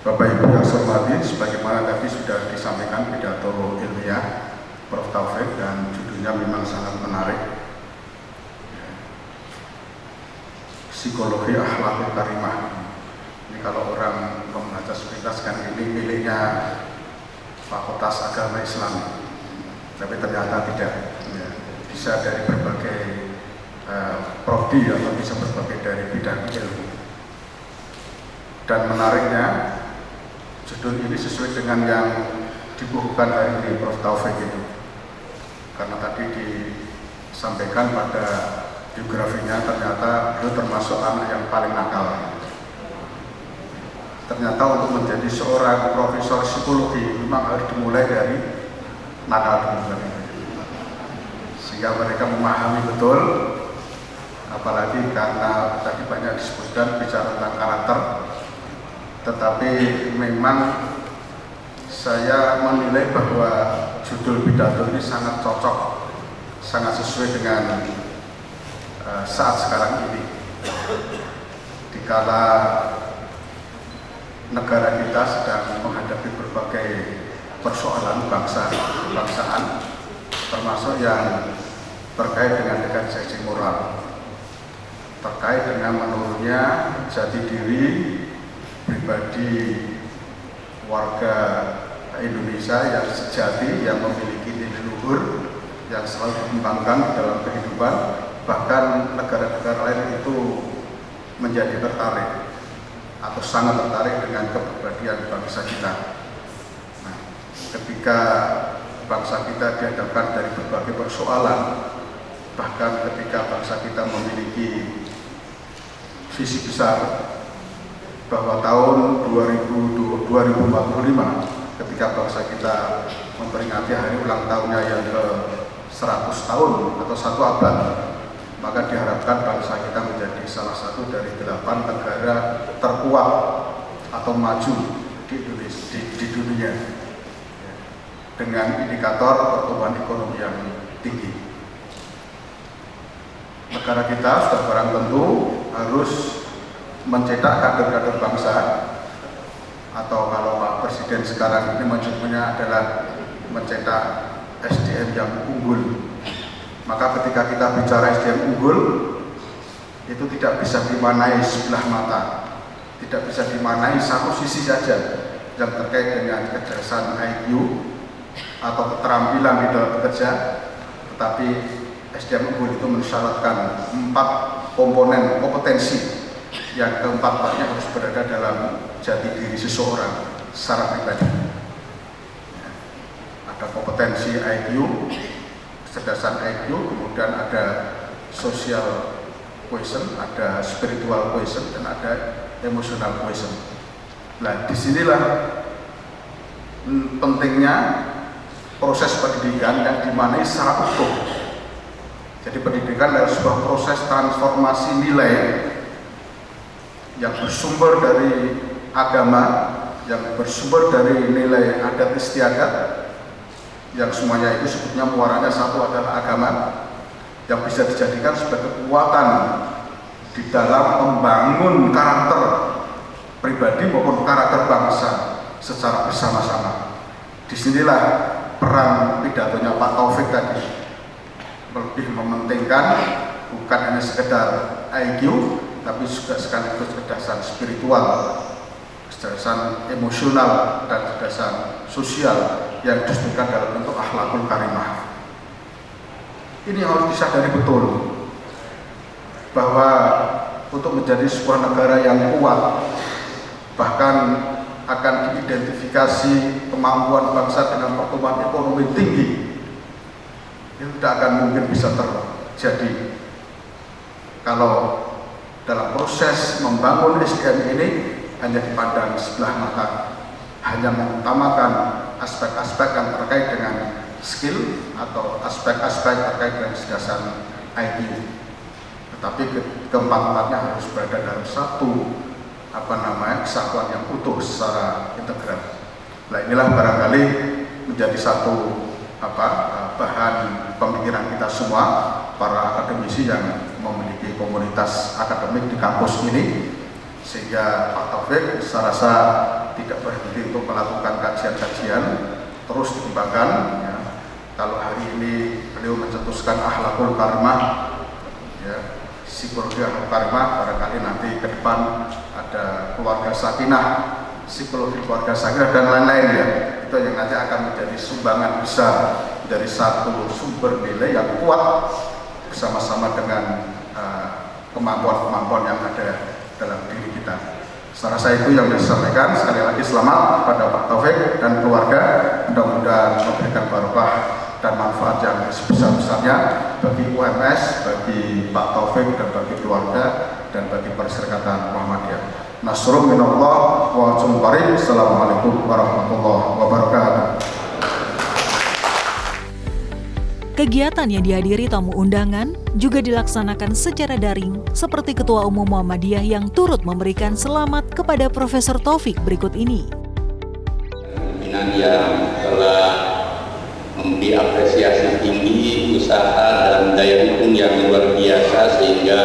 Bapak Ibu yang saya hormati, sebagaimana tadi sudah disampaikan pidato ilmiah Prof Taufik dan judulnya memang sangat menarik. Psikologi akhlakul karimah. Ini kalau orang membaca sepintas kan ini miliknya Fakultas Agama Islam, tapi ternyata tidak. Ya, bisa dari berbagai prodi atau bisa berbagai dari bidang ilmu. Dan menariknya, judul ini sesuai dengan yang dibukukan hari ini Prof Taufik itu. Karena tadi disampaikan pada biografinya ternyata beliau termasuk anak yang paling nakal. Ternyata untuk menjadi seorang profesor psikologi memang harus dimulai dari nakal dulu, sehingga mereka memahami betul, apalagi karena tadi banyak disebutkan bicara tentang karakter. Tetapi memang saya menilai bahwa judul pidato ini sangat cocok, sangat sesuai dengan saat sekarang ini. dikala negara kita sedang menghadapi berbagai persoalan kebangsaan, termasuk yang terkait dengan degradasi moral, terkait dengan menurunnya jati diri pribadi warga Indonesia yang sejati, yang memiliki nilai luhur, yang selalu dikembangkan dalam kehidupan. Bahkan negara-negara lain itu menjadi tertarik atau sangat tertarik dengan kepribadian bangsa kita. Nah, ketika bangsa kita dihadapkan dari berbagai persoalan, bahkan ketika bangsa kita memiliki visi besar bahwa tahun 2045 ketika bangsa kita memperingati hari ulang tahunnya yang ke 100 tahun atau 1 abad, maka diharapkan bangsa kita menjadi salah satu dari 8 negara terkuat atau maju di dunia dengan indikator pertumbuhan ekonomi yang tinggi. Negara kita sudah barang tentu harus mencetak kader-kader bangsa, atau kalau Pak Presiden sekarang ini menyebutnya adalah mencetak SDM yang unggul. Maka ketika kita bicara SDM unggul, itu tidak bisa dimanai sebelah mata, tidak bisa dimanai satu sisi saja yang terkait dengan kecerdasan IQ atau keterampilan di dalam bekerja, tetapi SDM unggul itu mensyaratkan 4 komponen kompetensi yang keempat-empatnya harus berada dalam jati diri seseorang secara pribadi. Ada kompetensi IQ, kecerdasan IQ, kemudian ada social quotient, ada spiritual quotient, dan ada emotional quotient. Nah, disinilah pentingnya proses pendidikan yang dimanai secara utuh. Jadi pendidikan adalah sebuah proses transformasi nilai yang bersumber dari agama, yang bersumber dari nilai adat istiadat, yang semuanya itu sebetulnya muaranya satu adalah agama, yang bisa dijadikan sebagai kekuatan di dalam membangun karakter pribadi maupun karakter bangsa secara bersama-sama. Disinilah peran pidatonya Pak Taufik tadi, lebih mementingkan bukan hanya sekedar IQ, tapi juga sekaligus kecerdasan spiritual, kecerdasan emosional, dan kecerdasan sosial yang disebutkan dalam bentuk akhlakul karimah. Ini harus disadari betul bahwa untuk menjadi sebuah negara yang kuat, bahkan akan diidentifikasi kemampuan bangsa dengan pertumbuhan ekonomi tinggi, itu tidak akan mungkin bisa terjadi kalau dalam proses membangun SDM ini hanya dipandang sebelah mata, hanya mengutamakan aspek-aspek yang terkait dengan skill atau aspek-aspek terkait dengan kecerdasan IQ. Tetapi keempat-empatnya harus berada dalam satu kesatuan yang utuh secara integral. Nah, inilah barangkali menjadi satu bahan pemikiran kita semua, para akademisi yang memiliki komunitas akademik di kampus ini, sehingga Pak Taufik saya rasa tidak berhenti untuk melakukan kajian-kajian, terus dikembangkan. Ya. Kalau hari ini beliau mencetuskan akhlakul karimah, ya, psikologi akhlakul karimah, barangkali nanti ke depan ada keluarga sakinah, psikologi keluarga sakinah, dan lain-lain, ya. Itu yang nanti akan menjadi sumbangan besar dari satu sumber nilai yang kuat bersama-sama dengan kemampuan-kemampuan yang ada dalam diri kita. Saya rasa itu yang bisa disampaikan. Sekali lagi selamat pada Pak Taufik dan keluarga, mudah-mudahan memberikan barokah dan manfaat yang sebesar-besarnya bagi UMS, bagi Pak Taufik dan bagi keluarga dan bagi Perserikatan Muhammadiyah. Nasrun minallah wa ajrun qarib. Assalamualaikum warahmatullahi wabarakatuh. Kegiatan yang dihadiri tamu undangan juga dilaksanakan secara daring seperti Ketua Umum Muhammadiyah yang turut memberikan selamat kepada Profesor Taufik berikut ini. Pimpinan yang telah memberi apresiasi tinggi, usaha dan daya dukung yang luar biasa, sehingga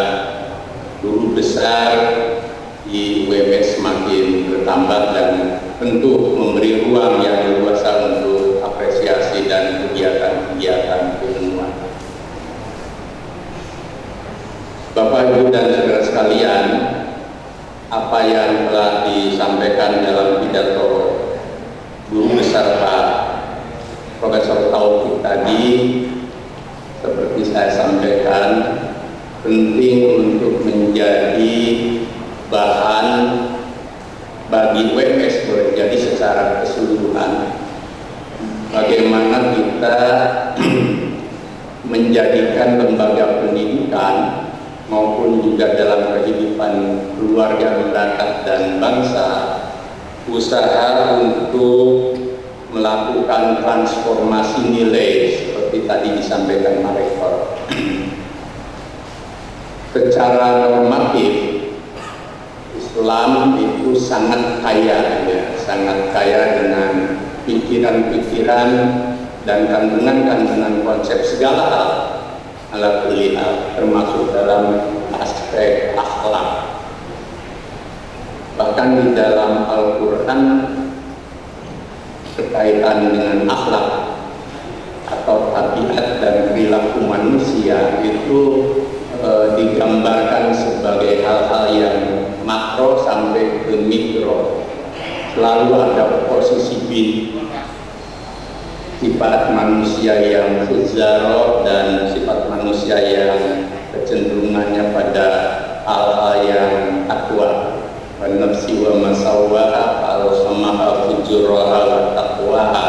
guru besar di UMS semakin bertambah dan tentu memberi ruang yang luas untuk apresiasi dan kegiatan-kegiatan keilmuan. Bapak, Ibu, dan saudara sekalian, apa yang telah disampaikan dalam pidato Guru Besar Pak Profesor Taufik tadi, seperti saya sampaikan, penting untuk menjadi bahan bagi UMS berjadi secara keseluruhan. Bagaimana kita menjadikan lembaga pendidikan maupun juga dalam kehidupan keluarga, masyarakat, dan bangsa usaha untuk melakukan transformasi nilai seperti tadi disampaikan Pak Rektor. Secara normatif Islam itu sangat kaya, ya, sangat kaya dengan pikiran-pikiran dan kandungan-kandungan konsep segala hal, ala kulli hal, termasuk dalam aspek akhlak. Bahkan di dalam Al-Quran berkaitan dengan akhlak atau tabiat dan perilaku manusia itu digambarkan sebagai hal-hal yang makro sampai ke mikro. Selalu ada posisi bin, sifat manusia yang fuzzaro dan sifat manusia yang kecenderungannya pada hal-hal yang takwa. Wa nafsi wa masawwaha al-samaha fujuraha wa taqwaha.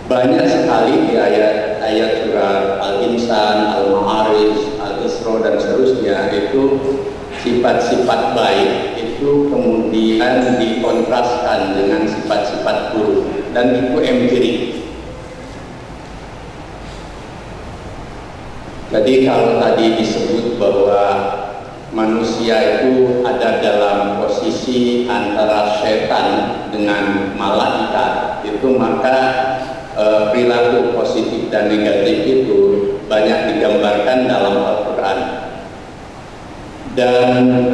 Banyak sekali di ayat-ayat surah Al-Insan, Al-Ma'arij, Al-Isra, dan seterusnya itu sifat-sifat baik itu kemudian dikontraskan dengan sifat-sifat buruk, dan itu empirik. Jadi kalau tadi disebut bahwa manusia itu ada dalam posisi antara setan dengan malaikat, itu maka perilaku positif dan negatif itu banyak digambarkan dalam Al-Quran. Dan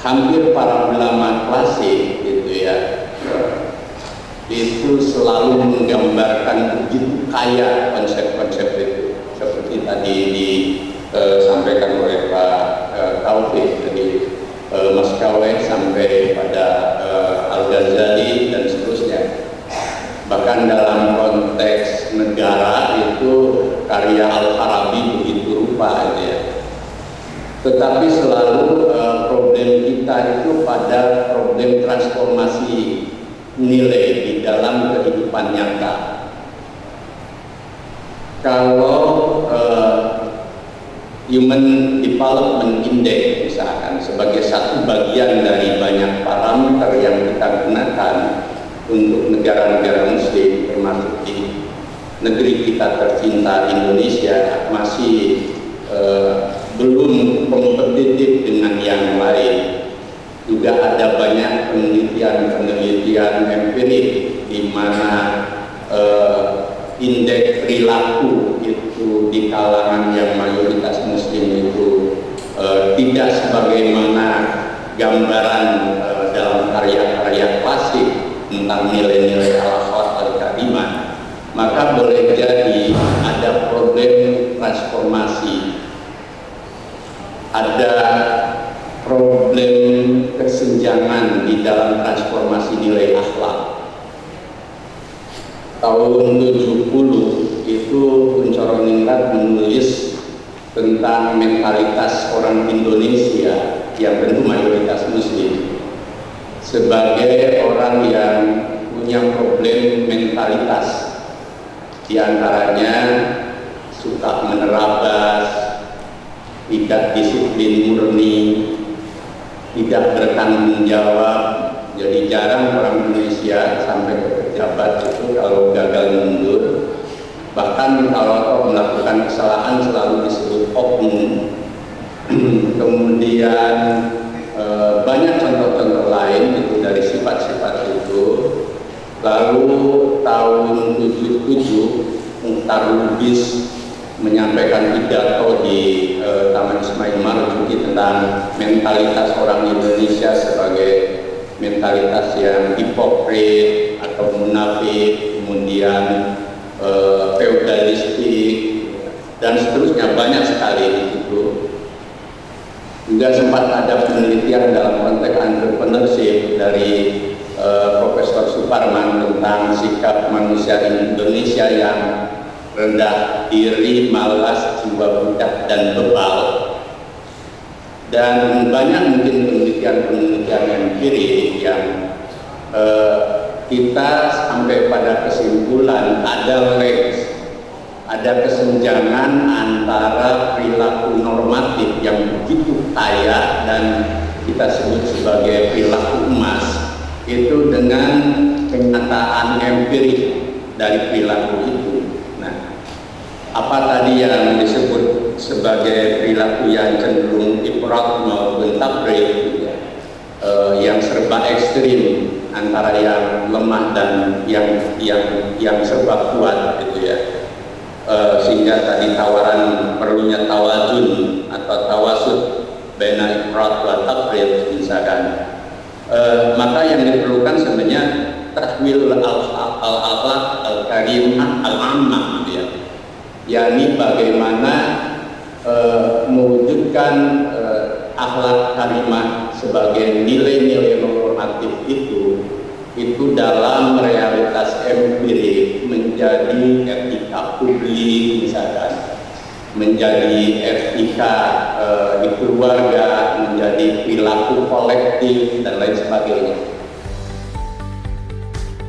hampir para ulama klasik gitu ya, itu selalu menggambarkan begitu kaya konsep-konsep itu, seperti tadi disampaikan oleh Pak Taufik dari Mas Kawe sampai pada Al-Ghazali dan seterusnya. Bahkan dalam konteks negara itu karya Al-Farabi begitu rupa ya. Tetapi selalu problem kita itu pada problem transformasi nilai di dalam kehidupan nyata. Kalau Human Development Index misalkan sebagai satu bagian dari banyak parameter yang kita gunakan untuk negara-negara muslim termasuk di negeri kita tercinta Indonesia masih belum kompetitif dengan yang lain. Juga ada banyak penelitian-penelitian empirik di mana indeks perilaku itu di kalangan yang mayoritas muslim itu tidak sebagaimana gambaran dalam karya-karya klasik tentang nilai-nilai al-akhlak al-karimah. Maka boleh jadi ada problem transformasi, ada problem kesenjangan di dalam transformasi nilai akhlak. Tahun 70 itu Uncoroningrat menulis tentang mentalitas orang Indonesia yang tentu mayoritas muslim sebagai orang yang punya problem mentalitas, di antaranya suka menerabas, tidak disiplin murni, tidak bertanggung jawab. Jadi jarang orang Indonesia sampai ke pejabat itu kalau gagal mundur, bahkan kalau melakukan kesalahan selalu disebut oknum. Kemudian banyak contoh-contoh lain itu dari sifat-sifat itu. Lalu tahun 77 Mukhtar Lubis menyampaikan pidato di Taman Ismail Marzuki tentang mentalitas orang Indonesia sebagai mentalitas yang hipokrit atau munafik, kemudian feudalistik dan seterusnya, banyak sekali di situ. Juga sempat ada penelitian dalam konteks entrepreneurship dari Profesor Suparman tentang sikap manusia Indonesia yang rendah diri, malas, jiwa budak dan bebal. Dan banyak mungkin penelitian-penelitian empirik yang kita sampai pada kesimpulan ada kesenjangan antara perilaku normatif yang begitu kaya dan kita sebut sebagai perilaku emas itu dengan kenyataan empirik dari perilaku itu. Nah, apa tadi yang disebut sebagai perilaku yang cenderung ifrat maupun tafrid, yang serba ekstrim antara yang lemah dan yang serba kuat gitu ya. Sehingga tadi tawaran perlunya tawazun atau tawasud baina ifrat wa tafrid misalkan. Maka yang diperlukan sebenarnya tahwil al-akhlaq al-karimah al-ammah gitu ya. yakni bagaimana mewujudkan akhlak karimah sebagai nilai-nilai normatif itu dalam realitas empirik menjadi etika publik misalkan, menjadi etika di keluarga, menjadi perilaku kolektif dan lain sebagainya.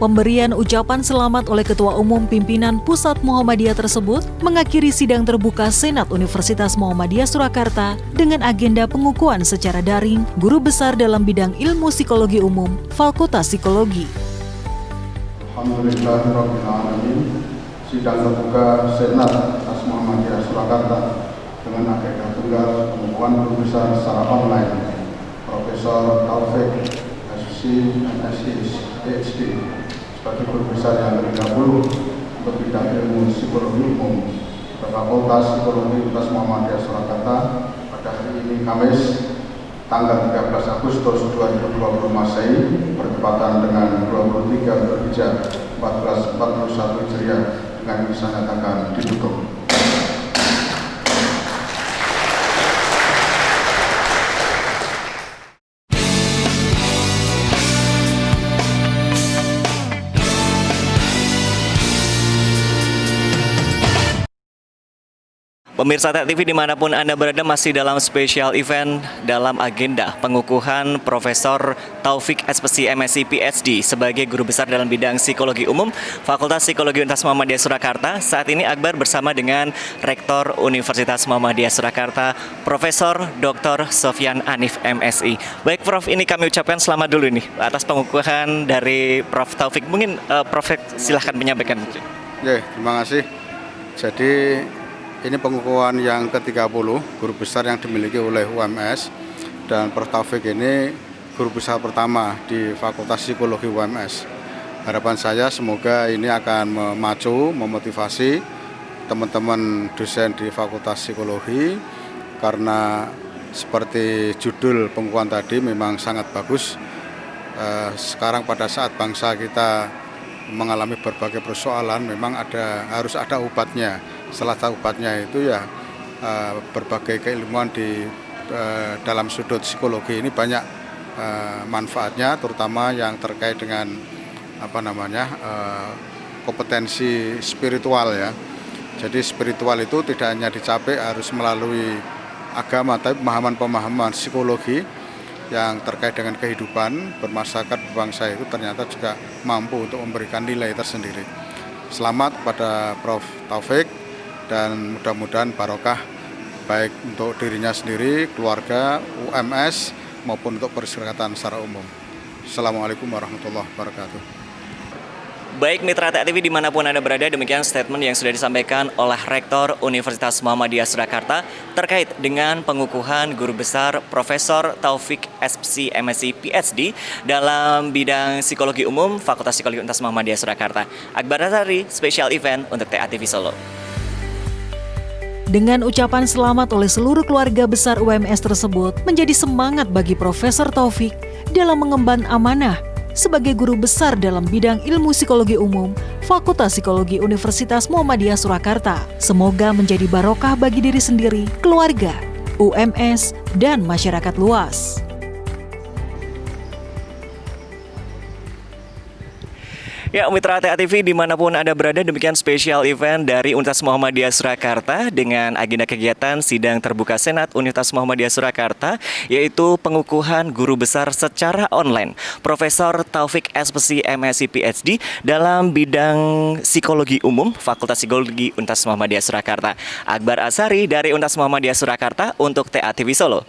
Pemberian ucapan selamat oleh Ketua Umum Pimpinan Pusat Muhammadiyah tersebut mengakhiri sidang terbuka Senat Universitas Muhammadiyah Surakarta dengan agenda pengukuhan secara daring guru besar dalam bidang ilmu psikologi umum, Fakultas Psikologi. Alhamdulillahirrahmanirrahim. Sidang terbuka Senat Universitas Muhammadiyah Surakarta dengan agenda tunggal pengukuhan guru besar secara online, Profesor Taufik SPC MSc PhD sebagai guru besar yang ke-30 untuk bidang ilmu psikologi umum Fakultas Psikologi Universitas Muhammadiyah Surakarta pada hari ini Kamis tanggal 13 Agustus 2020 Masehi bertepatan dengan 23 Dzulhijjah 1441 Hijriah dengan dinyatakan ditutup. Pemirsa TET TV dimanapun Anda berada, masih dalam spesial event dalam agenda pengukuhan Profesor Taufik SPC MSc PhD sebagai guru besar dalam bidang psikologi umum Fakultas Psikologi Universitas Muhammadiyah Surakarta. Saat ini Akbar bersama dengan Rektor Universitas Muhammadiyah Surakarta, Profesor Dr. Sofyan Anif MSI. Baik Prof, ini kami ucapkan selamat dulu nih atas pengukuhan dari Prof Taufik. Mungkin Prof silahkan menyampaikan. Oke, terima kasih. Jadi ini pengukuhan yang ke-30 guru besar yang dimiliki oleh UMS, dan Prof Taufik ini guru besar pertama di Fakultas Psikologi UMS. Harapan saya semoga ini akan memacu, memotivasi teman-teman dosen di Fakultas Psikologi, karena seperti judul pengukuhan tadi memang sangat bagus. Sekarang pada saat bangsa kita mengalami berbagai persoalan, memang harus ada obatnya. Salah satu obatnya itu ya berbagai keilmuan di dalam sudut psikologi ini banyak manfaatnya, terutama yang terkait dengan kompetensi spiritual ya. Jadi spiritual itu tidak hanya dicapai harus melalui agama, tapi pemahaman-pemahaman psikologi yang terkait dengan kehidupan bermasyarakat berbangsa itu ternyata juga mampu untuk memberikan nilai tersendiri. Selamat kepada Prof Taufik, dan mudah-mudahan barokah baik untuk dirinya sendiri, keluarga, UMS, maupun untuk persyaratan secara umum. Assalamualaikum warahmatullahi wabarakatuh. Baik mitra TET TV dimanapun Anda berada, demikian statement yang sudah disampaikan oleh Rektor Universitas Muhammadiyah Surakarta terkait dengan pengukuhan guru besar Profesor Taufik SPC MSc PhD dalam bidang psikologi umum Fakultas Psikologi Universitas Muhammadiyah Surakarta. Akbar Azhari, special event untuk TET TV Solo. Dengan ucapan selamat oleh seluruh keluarga besar UMS tersebut menjadi semangat bagi Profesor Taufik dalam mengemban amanah sebagai guru besar dalam bidang ilmu psikologi umum Fakultas Psikologi Universitas Muhammadiyah Surakarta. Semoga menjadi barokah bagi diri sendiri, keluarga, UMS, dan masyarakat luas. Ya, mitra TA TV dimanapun Anda berada, demikian spesial event dari Universitas Muhammadiyah Surakarta dengan agenda kegiatan Sidang Terbuka Senat Universitas Muhammadiyah Surakarta, yaitu pengukuhan guru besar secara online, Profesor Taufik SPC MSc PhD dalam bidang psikologi umum Fakultas Psikologi Universitas Muhammadiyah Surakarta. Akbar Ashari dari Universitas Muhammadiyah Surakarta untuk TA TV Solo.